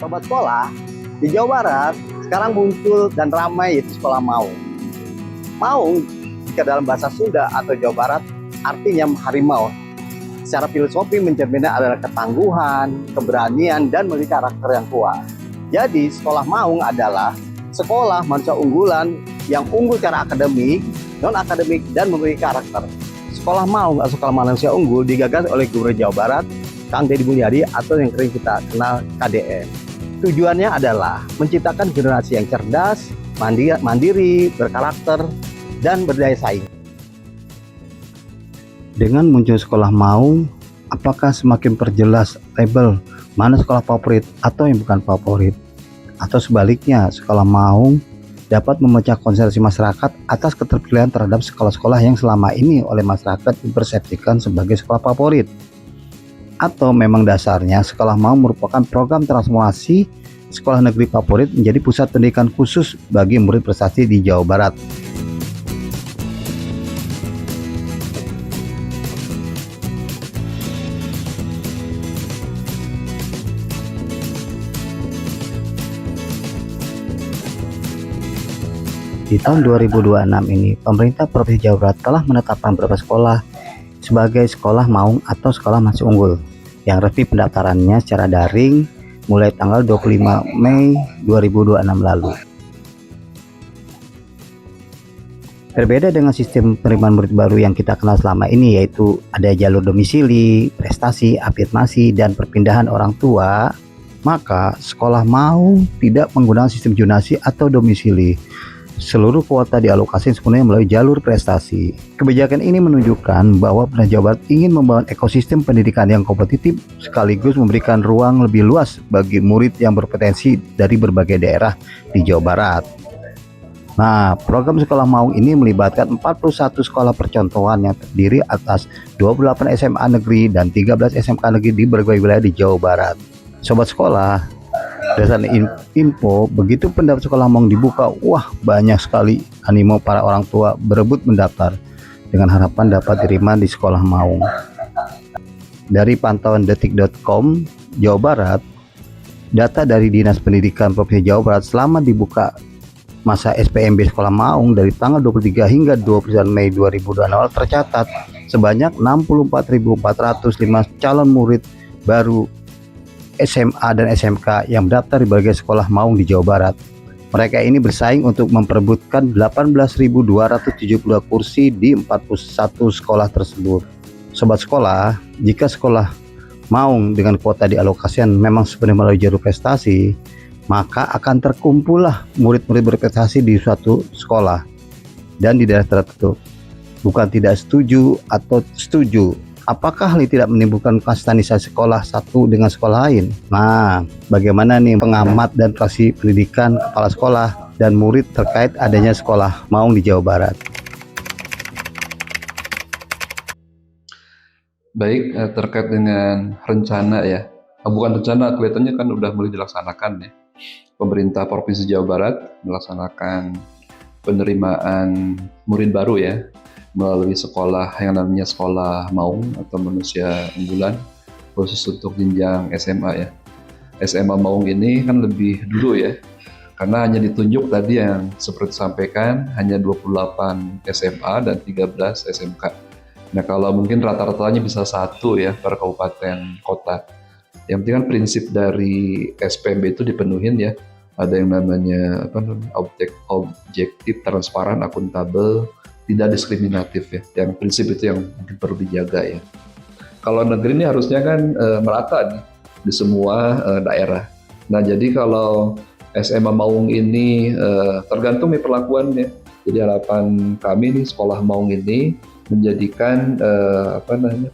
Sobat sekolah, di Jawa Barat sekarang muncul dan ramai yaitu sekolah Maung. Maung jika dalam bahasa Sunda atau Jawa Barat artinya harimau. Secara filosofi mencerminkan adalah ketangguhan, keberanian, dan memiliki karakter yang kuat. Jadi sekolah Maung adalah sekolah manusia unggulan yang unggul secara akademik, non-akademik, dan memiliki karakter. Sekolah Maung atau sekolah manusia unggul digagas oleh Gubernur Jawa Barat, Kang Deddy Mulyadi atau yang sering kita kenal KDM. Tujuannya adalah menciptakan generasi yang cerdas, mandiri, berkarakter, dan berdaya saing. Dengan muncul sekolah Maung, apakah semakin perjelas label mana sekolah favorit atau yang bukan favorit? Atau sebaliknya, sekolah Maung dapat memecah konsentrasi masyarakat atas keterpilihan terhadap sekolah-sekolah yang selama ini oleh masyarakat dipersepsikan sebagai sekolah favorit? Atau memang dasarnya sekolah Maung merupakan program transformasi sekolah negeri favorit menjadi pusat pendidikan khusus bagi murid prestasi di Jawa Barat? Di tahun 2026 ini, pemerintah Provinsi Jawa Barat telah menetapkan beberapa sekolah sebagai sekolah Maung atau sekolah masih unggul yang resmi pendaftarannya secara daring mulai tanggal 25 Mei 2026 lalu. Berbeda dengan sistem penerimaan murid baru yang kita kenal selama ini, yaitu ada jalur domisili, prestasi, afirmasi, dan perpindahan orang tua, maka sekolah Maung tidak menggunakan sistem zonasi atau domisili. Seluruh kuota dialokasi sepenuhnya melalui jalur prestasi. Kebijakan ini menunjukkan bahwa Pemerintah Jawa Barat ingin membangun ekosistem pendidikan yang kompetitif sekaligus memberikan ruang lebih luas bagi murid yang berpotensi dari berbagai daerah di Jawa Barat. Nah, program sekolah Maung ini melibatkan 41 sekolah percontohan yang terdiri atas 28 SMA negeri dan 13 SMK negeri di berbagai wilayah di Jawa Barat. Sobat sekolah, berdasarkan info, begitu pendaftar sekolah Maung dibuka, wah banyak sekali animo para orang tua berebut mendaftar dengan harapan dapat diterima di sekolah Maung. Dari pantauan detik.com Jawa Barat, data dari Dinas Pendidikan Provinsi Jawa Barat selama dibuka masa SPMB sekolah Maung dari tanggal 23 hingga 29 Mei 2020 tercatat sebanyak 64.405 calon murid baru SMA dan SMK yang mendaftar di berbagai sekolah Maung di Jawa Barat. Mereka ini bersaing untuk memperebutkan 18.272 kursi di 41 sekolah tersebut. Sobat sekolah, jika sekolah Maung dengan kuota dialokasikan memang sebenarnya melalui jalur prestasi, maka akan terkumpullah murid-murid berprestasi di suatu sekolah dan di daerah tertentu. Bukan tidak setuju atau setuju. Apakah hal ini tidak menimbulkan kastanisasi sekolah satu dengan sekolah lain? Nah, bagaimana nih pengamat dan praktisi pendidikan, kepala sekolah, dan murid terkait adanya sekolah Maung di Jawa Barat? Baik, terkait dengan rencana ya. Bukan rencana, kelihatannya kan udah mulai dilaksanakan ya. Pemerintah Provinsi Jawa Barat melaksanakan penerimaan murid baru ya, melalui sekolah yang namanya sekolah Maung atau manusia unggulan khusus untuk jenjang SMA ya. SMA Maung ini kan lebih dulu ya, karena hanya ditunjuk tadi yang seperti disampaikan hanya 28 SMA dan 13 SMK. Nah kalau mungkin rata-ratanya bisa satu ya per kabupaten kota. Yang penting kan prinsip dari SPMB itu dipenuhin ya. Ada yang namanya objektif, transparan, akuntabel, tidak diskriminatif ya. Yang prinsip itu yang mungkin perlu dijaga ya. Kalau negeri ini harusnya kan merata nih di semua daerah. Nah jadi kalau SMA Maung ini tergantung nih perlakuannya. Jadi harapan kami nih sekolah Maung ini menjadikan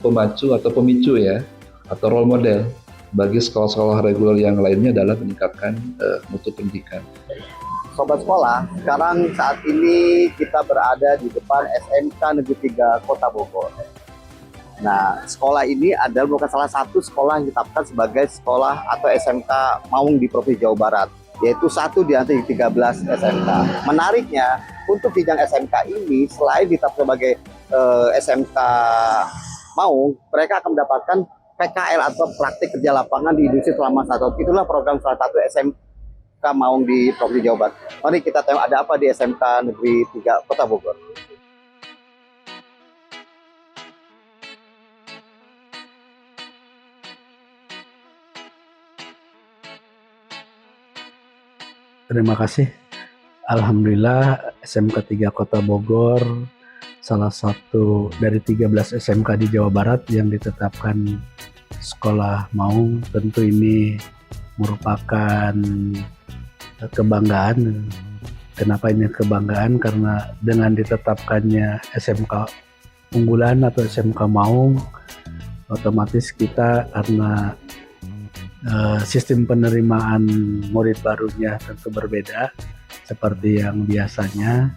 pemacu atau pemicu ya, atau role model bagi sekolah-sekolah reguler yang lainnya dalam meningkatkan mutu pendidikan. Sobat sekolah, sekarang saat ini kita berada di depan SMK Negeri 3 Kota Bogor. Nah, sekolah ini adalah bukan salah satu sekolah yang ditetapkan sebagai sekolah atau SMK Maung di Provinsi Jawa Barat, yaitu satu di antara 13 SMK. Menariknya, untuk jenjang SMK ini selain ditetapkan sebagai SMK Maung, mereka akan mendapatkan PKL atau praktik kerja lapangan di industri selama 1 tahun. Itulah program salah satu SMK Maung di Provinsi Jawa Barat. Mari kita tengok ada apa di SMK Negeri 3 Kota Bogor. Terima kasih. Alhamdulillah SMK 3 Kota Bogor salah satu dari 13 SMK di Jawa Barat yang ditetapkan sekolah Maung. Tentu ini merupakan kebanggaan. Kenapa ini kebanggaan? Karena dengan ditetapkannya SMK unggulan atau SMK Maung, otomatis kita karena sistem penerimaan murid barunya tentu berbeda seperti yang biasanya,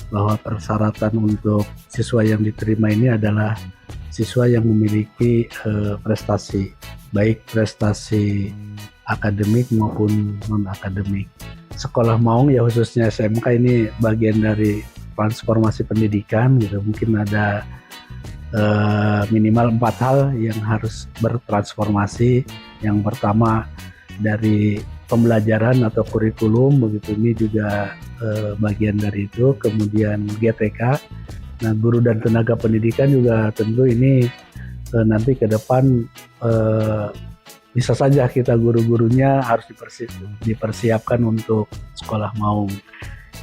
bahwa persyaratan untuk siswa yang diterima ini adalah siswa yang memiliki prestasi, baik prestasi akademik maupun non-akademik. Sekolah Maung ya khususnya SMK ini bagian dari transformasi pendidikan gitu. Mungkin ada minimal 4 hal yang harus bertransformasi. Yang pertama dari pembelajaran atau kurikulum, begitu, ini juga bagian dari itu. Kemudian GTK, nah guru dan tenaga pendidikan juga tentu ini nanti ke depan bisa saja kita guru-gurunya harus dipersiapkan untuk sekolah Maung.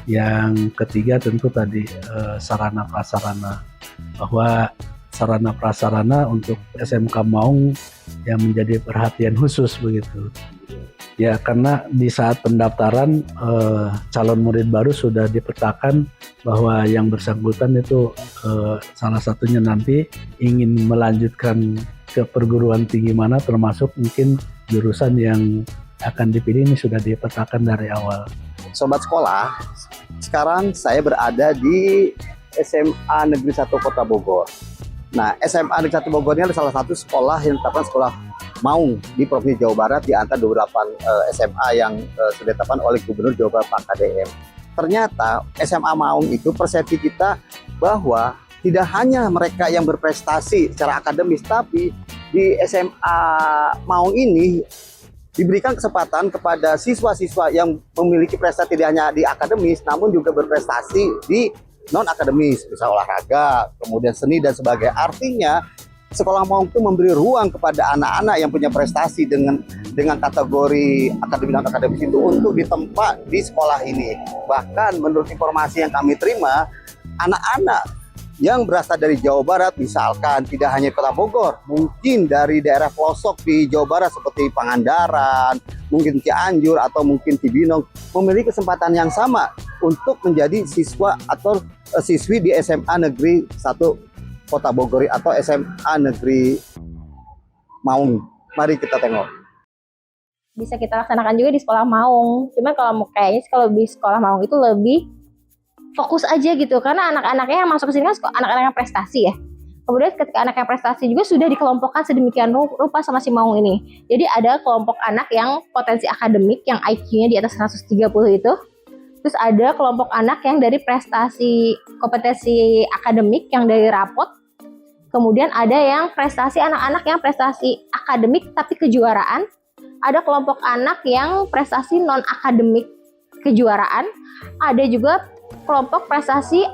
Yang ketiga tentu tadi sarana prasarana, bahwa sarana prasarana untuk SMK Maung yang menjadi perhatian khusus begitu. Ya, karena di saat pendaftaran calon murid baru sudah dipetakan bahwa yang bersangkutan itu salah satunya nanti ingin melanjutkan ke perguruan tinggi mana, termasuk mungkin jurusan yang akan dipilih ini sudah dipetakan dari awal. Sobat sekolah, sekarang saya berada di SMA Negeri 1 Kota Bogor. Nah, SMA Negeri 1 Bogor ini adalah salah satu sekolah yang ditetapkan sekolah Maung di Provinsi Jawa Barat di antara 28 SMA yang sudah ditetapkan oleh Gubernur Jawa Barat Pak KDM. Ternyata SMA Maung itu persepsi kita bahwa tidak hanya mereka yang berprestasi secara akademis, tapi di SMA Maung ini diberikan kesempatan kepada siswa-siswa yang memiliki prestasi tidak hanya di akademis, namun juga berprestasi di non-akademis, misal olahraga, kemudian seni dan sebagainya. Artinya sekolah Maung itu memberi ruang kepada anak-anak yang punya prestasi dengan kategori akademis dan akademis itu untuk ditempa di sekolah ini. Bahkan menurut informasi yang kami terima, anak-anak yang berasal dari Jawa Barat, misalkan tidak hanya Kota Bogor, mungkin dari daerah pelosok di Jawa Barat seperti Pangandaran, mungkin Cianjur atau mungkin Cibinong, memiliki kesempatan yang sama untuk menjadi siswa atau siswi di SMA Negeri 1 Kota Bogor atau SMA Negeri Maung. Mari kita tengok. Bisa kita laksanakan juga di sekolah Maung. Cuman kayaknya kalau di sekolah Maung itu lebih fokus aja gitu, karena anak-anaknya yang masuk ke sini kan anak-anak yang prestasi ya. Kemudian ketika anak yang prestasi juga sudah dikelompokkan sedemikian rupa sama si Maung ini. Jadi ada kelompok anak yang potensi akademik yang IQ-nya di atas 130 itu. Terus ada kelompok anak yang dari prestasi kompetensi akademik yang dari rapot. Kemudian ada yang prestasi anak-anak yang prestasi akademik tapi kejuaraan. Ada kelompok anak yang prestasi non-akademik kejuaraan. Ada juga kelompok prestasi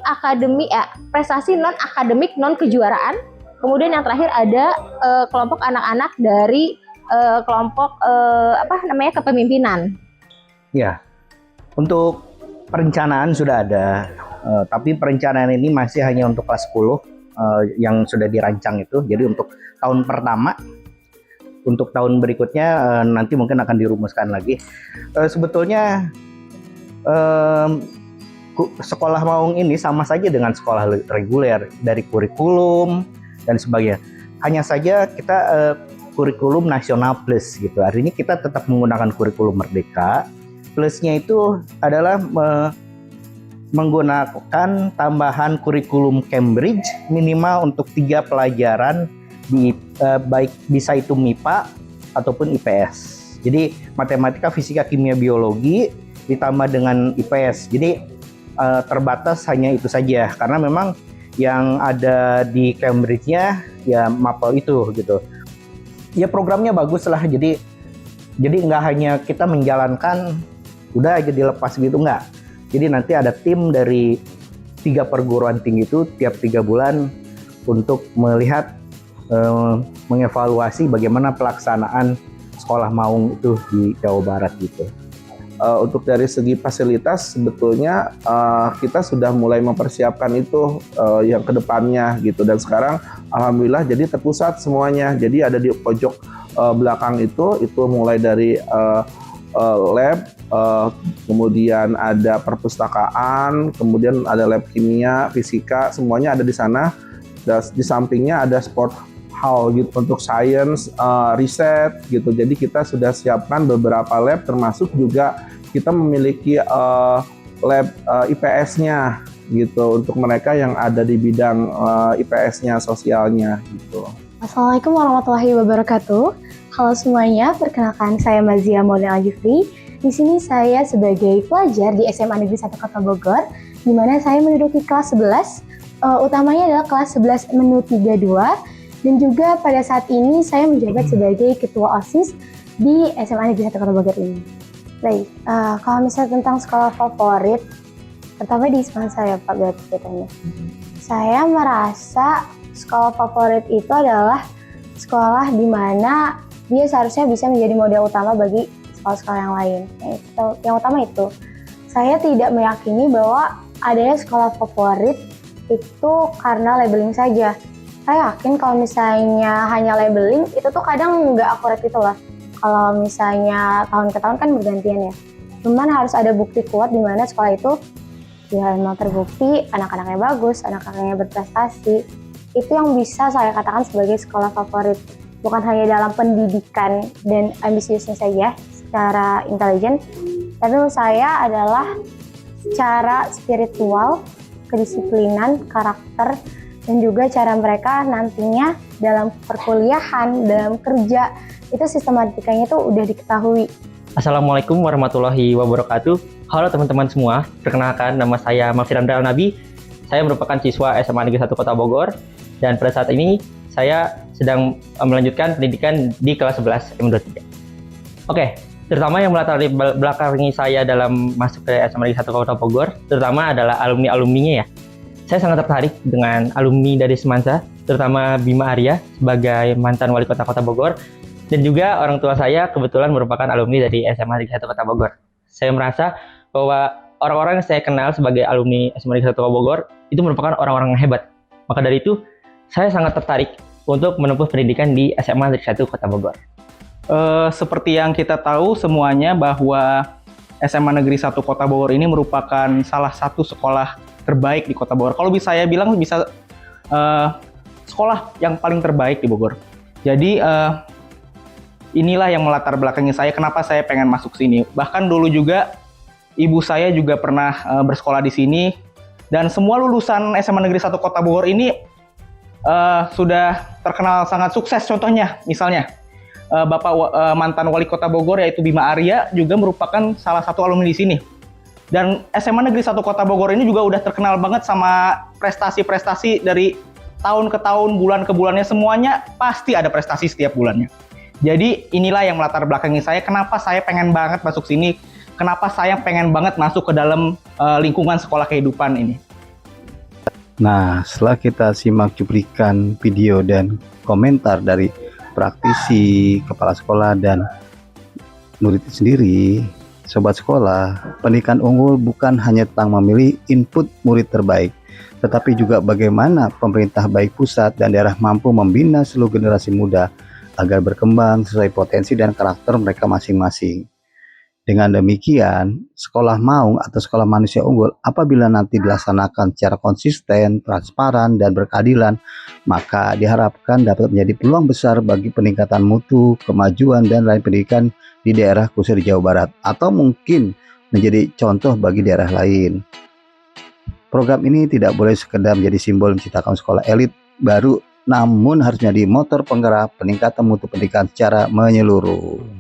prestasi non akademik non kejuaraan. Kemudian yang terakhir ada kelompok anak-anak dari kelompok kepemimpinan. Ya, untuk perencanaan sudah ada, tapi perencanaan ini masih hanya untuk kelas 10 yang sudah dirancang itu. Jadi untuk tahun pertama, untuk tahun berikutnya nanti mungkin akan dirumuskan lagi. Sebetulnya sekolah Maung ini sama saja dengan sekolah reguler dari kurikulum dan sebagainya. Hanya saja kita kurikulum nasional plus gitu. Artinya kita tetap menggunakan kurikulum merdeka. Plusnya itu adalah menggunakan tambahan kurikulum Cambridge minimal untuk 3 pelajaran di baik bisa itu MIPA ataupun IPS. Jadi matematika, fisika, kimia, biologi ditambah dengan IPS. Jadi terbatas hanya itu saja, karena memang yang ada di Cambridge-nya ya mapel itu gitu. ya programnya bagus lah. Jadi nggak hanya kita menjalankan udah aja dilepas gitu, nggak. Jadi nanti ada tim dari 3 perguruan tinggi itu tiap 3 bulan untuk melihat mengevaluasi bagaimana pelaksanaan sekolah maung itu di Jawa Barat gitu. Untuk dari segi fasilitas sebetulnya kita sudah mulai mempersiapkan itu yang kedepannya gitu, dan sekarang alhamdulillah jadi terpusat semuanya. Jadi ada di pojok belakang itu mulai dari lab, kemudian ada perpustakaan, kemudian ada lab kimia, fisika, semuanya ada di sana. Dan di sampingnya ada sport hall gitu untuk science, riset gitu. Jadi kita sudah siapkan beberapa lab, termasuk juga kita memiliki lab IPS-nya gitu untuk mereka yang ada di bidang IPS-nya, sosialnya gitu. Assalamualaikum warahmatullahi wabarakatuh. Halo semuanya, perkenalkan saya Mazia Maulana Jufri. Di sini saya sebagai pelajar di SMA Negeri 1 Kota Bogor, di mana saya menduduki kelas 11, utamanya adalah kelas 11 menu 32. Dan juga pada saat ini saya menjabat sebagai Ketua OSIS di SMA Negeri 1 Kota Bogor ini. Baik, kalau misalnya tentang sekolah favorit, pertama di Semansa ya Pak berarti katanya. Saya merasa sekolah favorit itu adalah sekolah di mana dia seharusnya bisa menjadi model utama bagi sekolah-sekolah yang lain. Yang utama itu, saya tidak meyakini bahwa adanya sekolah favorit itu karena labeling saja. Saya yakin kalau misalnya hanya labeling itu tuh kadang nggak akurat gitu loh. Kalau misalnya tahun ke tahun kan bergantian ya. Cuman harus ada bukti kuat di mana sekolah itu ya memang terbukti anak-anaknya bagus, anak-anaknya berprestasi. Itu yang bisa saya katakan sebagai sekolah favorit. Bukan hanya dalam pendidikan dan ambisiusnya saja secara intelijen, tapi menurut saya adalah secara spiritual, kedisiplinan, karakter, dan juga cara mereka nantinya dalam perkuliahan, dalam kerja, itu sistematikanya itu udah diketahui. Assalamualaikum warahmatullahi wabarakatuh. Halo teman-teman semua, perkenalkan nama saya Mafirandra Al-Nabi. Saya merupakan siswa SMA Negeri 1 Kota Bogor, dan pada saat ini saya sedang melanjutkan pendidikan di kelas 11 M23. Oke, terutama yang melatar belakangi saya dalam masuk ke SMA Negeri 1 Kota Bogor, terutama adalah alumni-alumninya ya. Saya sangat tertarik dengan alumni dari Semansa, terutama Bima Arya sebagai mantan wali kota Kota Bogor, dan juga orang tua saya kebetulan merupakan alumni dari SMA Negeri 1 Kota Bogor. Saya merasa bahwa orang-orang yang saya kenal sebagai alumni SMA Negeri 1 Kota Bogor itu merupakan orang-orang yang hebat. Maka dari itu, saya sangat tertarik untuk menempuh pendidikan di SMA Negeri 1 Kota Bogor. Seperti yang kita tahu semuanya bahwa SMA Negeri 1 Kota Bogor ini merupakan salah satu sekolah terbaik di Kota Bogor. Kalau bisa saya bilang bisa sekolah yang paling terbaik di Bogor. Jadi inilah yang melatar belakangi saya kenapa saya pengen masuk sini. Bahkan dulu juga ibu saya juga pernah bersekolah di sini, dan semua lulusan SMA Negeri 1 Kota Bogor ini sudah terkenal sangat sukses. Contohnya misalnya Bapak mantan wali kota Bogor yaitu Bima Arya juga merupakan salah satu alumni di sini. Dan SMA Negeri 1 Kota Bogor ini juga udah terkenal banget sama prestasi-prestasi dari tahun ke tahun, bulan ke bulannya, semuanya pasti ada prestasi setiap bulannya. Jadi inilah yang melatar belakangi saya kenapa saya pengen banget masuk sini, kenapa saya pengen banget masuk ke dalam lingkungan sekolah kehidupan ini. Nah, setelah kita simak cuplikan video dan komentar dari praktisi, kepala sekolah, dan murid sendiri, sobat sekolah, pendidikan unggul bukan hanya tentang memilih input murid terbaik, tetapi juga bagaimana pemerintah baik pusat dan daerah mampu membina seluruh generasi muda agar berkembang sesuai potensi dan karakter mereka masing-masing. Dengan demikian, sekolah maung atau sekolah manusia unggul apabila nanti dilaksanakan secara konsisten, transparan, dan berkeadilan, maka diharapkan dapat menjadi peluang besar bagi peningkatan mutu, kemajuan, dan lain pendidikan di daerah khusus di Jawa Barat, atau mungkin menjadi contoh bagi daerah lain. Program ini tidak boleh sekedar menjadi simbol menciptakan sekolah elit baru, namun harus menjadi motor penggerak peningkatan mutu pendidikan secara menyeluruh.